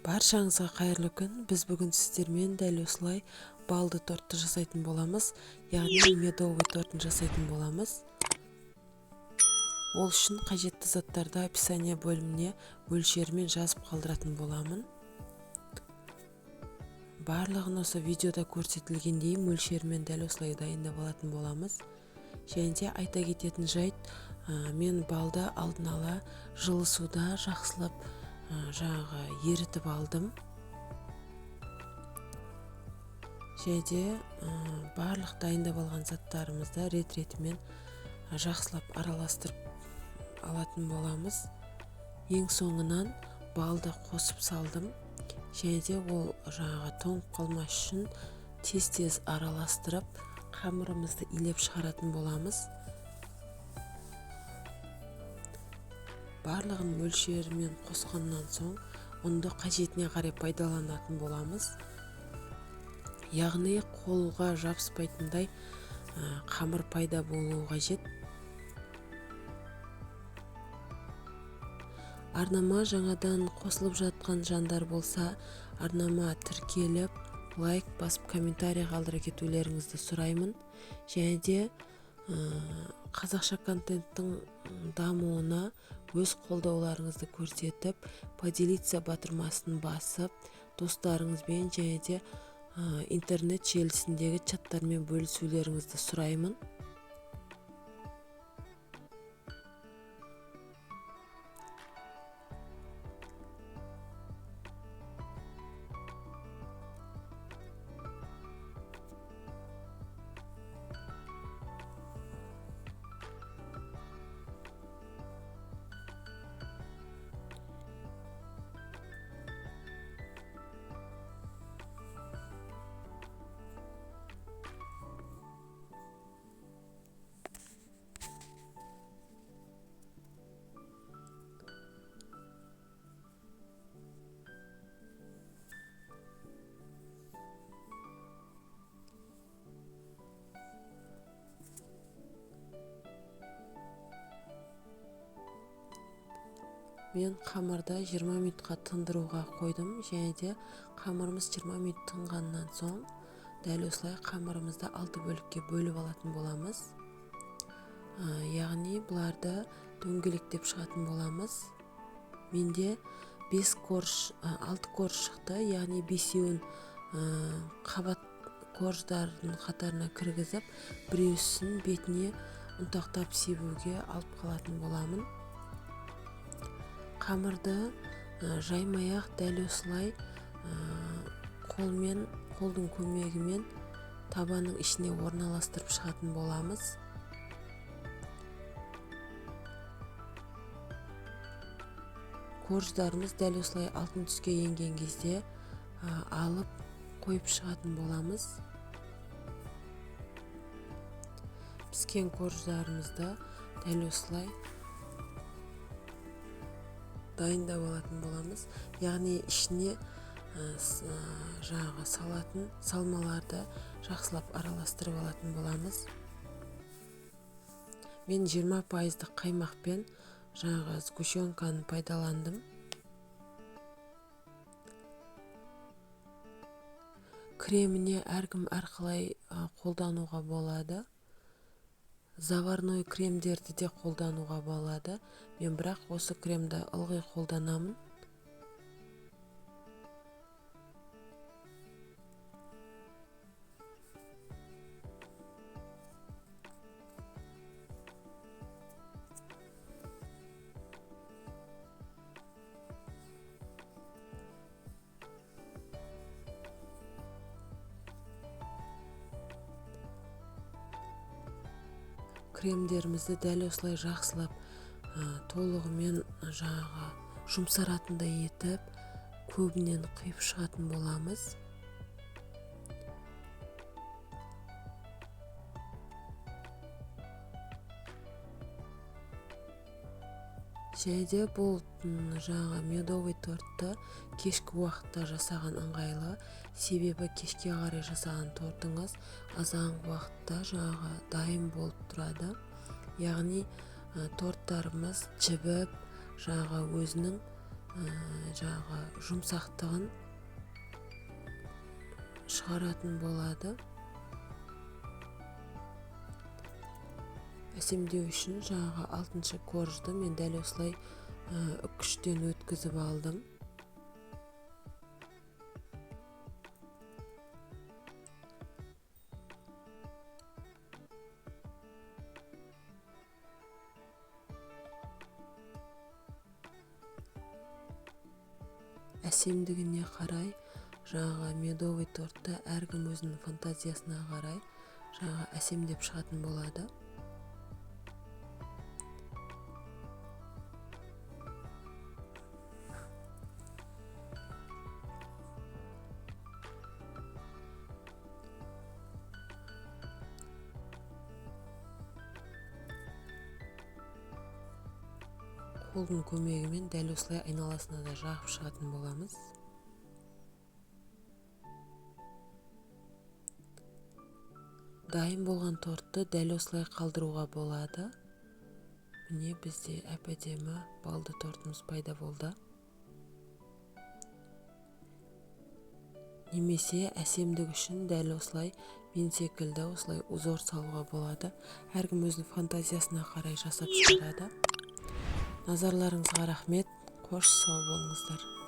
Баршаңызға қайырлы күн. Біз бүгін сіздермен дәл осылай балды тортты жасайтын боламыз, яғни медовый тортын жасайтын боламыз. Ол үшін қажетті заттарды описание бөліміне мөлшерімен жазып қалдыратын боламын. Барлығын осы видеода көрсетілгендей мөлшерімен дәл осылай дайындап алатын боламыз. Және де айта кететін жайт, мен балды алдын ала жылы суда жақсылап ерітіп алдым. Және де барлық дайындап алған заттарымызды рет-ретімен жақсылап араластырып алатын боламыз. Ең соңынан балды қосып салдым. Және де ол тоңып қалмас үшін тез-тез араластырып қамырымызды илеп шығаратын боламыз. Барлығын мөлшерімен қосқаннан соң ұнды қажетіне қарай пайдаланатын боламыз. Яғни қолға жабыспайтындай қамыр пайда болуы қажет. Арнама жаңадан қосылып жатқан жандар болса, арнама тіркеліп, лайк басып, комментарий қалдыра кетулеріңізді сұраймын. Және де қазақша контенттің дамуына өз қолдауларыңызды көрсетіп, поделиться батырмасын басып, достарыңызбен және де интернет желісіндегі чаттармен бөлісулеріңізді сұраймын. Мен қамырды 20 минутқа тындыруға қойдым. Және де қамырымыз 20 минут тынғаннан соң дәл осылай қамырымызды 6 бөлікке бөліп алатын боламыз. Яғни бұларды дөңгелектеп шығатын боламыз. Менде 6 корж шықты, яғни 5-еуін қабат корждардың қатарына кіргізіп, біреусін бетіне ұнтақтап себуге алып қалатын боламын. Қамырды жаймай-ақ дәл осылай қолдың көмегімен табанның ішіне орналастырып шығатын боламыз. Корждарымыз дәл осылай алтын түске енген кезде алып қойып шығатын боламыз. Піскен корждарымызды дәл осылай дайындап алатын боламыз. Яғни ішіне салатын салмаларды жақсылап араластырып алатын боламыз. Мен 20% қаймақпен сгущенканы пайдаландым. Креміне әркім әрқалай қолдануға болады. Заварной кремдерді де қолдануға болады. Мен бірақ осы кремді ылғи қолданамын. Кремдерімізді дәл осылай жақсылап толығымен жұмсаратындай етіп, көбінен құйып шығатын боламыз. Және де бұл медовый тортты кешкі уақытта жасаған ыңғайлы. Себебі кешке қарай жасаған тортыңыз азанғы уақытта дайын болып тұрады. Яғни торттарымыз жібіп, өзінің жаңағы жұмсақтығын шығаратын болады. Әсемдеу үшін жаңағы 6-шы коржды мен дәл осылай үккіштен өткізіп алдым. Әсемдігіне қарай жаңағы медовый тортты әркім өзінің фантазиясына қарай жаңағы әсемдеп шығатын болады. Қолдың көмегімен дәл осылай айналасына да жағып шығатын боламыз. Дайын болған тортты дәл осылай қалдыруға болады. Міне бізде әп-әдемі балды тортымыз пайда болды. Немесе әсемдік үшін дәл осылай мен секілді осылай узор салуға болады. Әркім өзінің фантазиясына қарай жасап шығарады. Назарларыңызға рахмет. Қош сау болыңыздар.